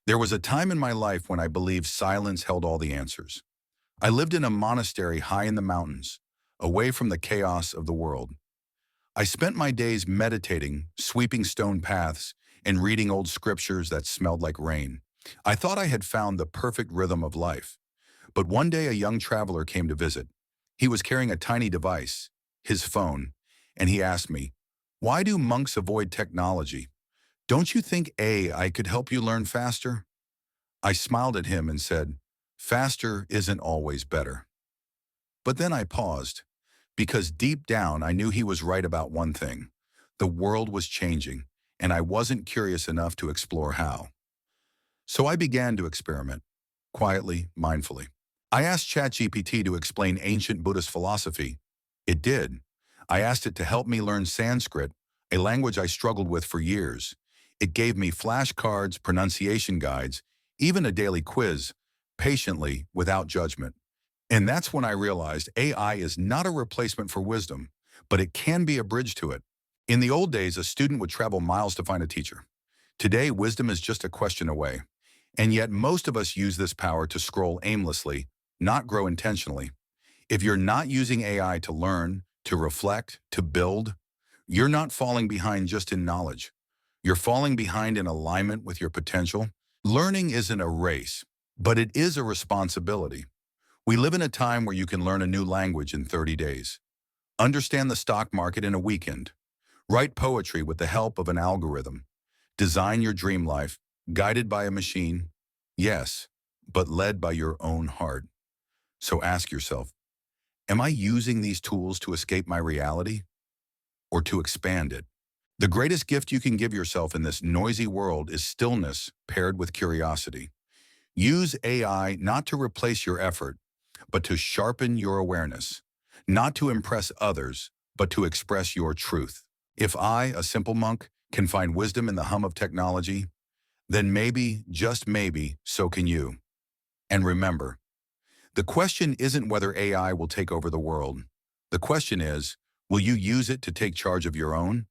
There was a time in my life when I believed silence held all the answers. I lived in a monastery high in the mountains, away from the chaos of the world. I spent my days meditating, sweeping stone paths, and reading old scriptures that smelled like rain. I thought I had found the perfect rhythm of life. But one day a young traveler came to visit. He was carrying a tiny device, his phone, and he asked me, "Why do monks avoid technology? Don't you think AI could help you learn faster?" I smiled at him and said, "Faster isn't always better." But then I paused, because deep down I knew he was right about one thing. The world was changing, and I wasn't curious enough to explore how. So I began to experiment, quietly, mindfully. I asked ChatGPT to explain ancient Buddhist philosophy. It did. I asked it to help me learn Sanskrit, a language I struggled with for years. It gave me flashcards, pronunciation guides, even a daily quiz, patiently, without judgment. And that's when I realized AI is not a replacement for wisdom, but it can be a bridge to it. In the old days, a student would travel miles to find a teacher. Today, wisdom is just a question away. And yet most of us use this power to scroll aimlessly, not grow intentionally. If you're not using AI to learn, to reflect, to build, you're not falling behind just in knowledge. You're falling behind in alignment with your potential. Learning isn't a race, but it is a responsibility. We live in a time where you can learn a new language in 30 days, understand the stock market in a weekend, write poetry with the help of an algorithm, design your dream life, guided by a machine, yes, but led by your own heart. So ask yourself, am I using these tools to escape my reality or to expand it? The greatest gift you can give yourself in this noisy world is stillness paired with curiosity. Use AI not to replace your effort, but to sharpen your awareness, not to impress others, but to express your truth. If I, a simple monk, can find wisdom in the hum of technology, then maybe, just maybe, so can you. And remember, the question isn't whether AI will take over the world. The question is, will you use it to take charge of your own?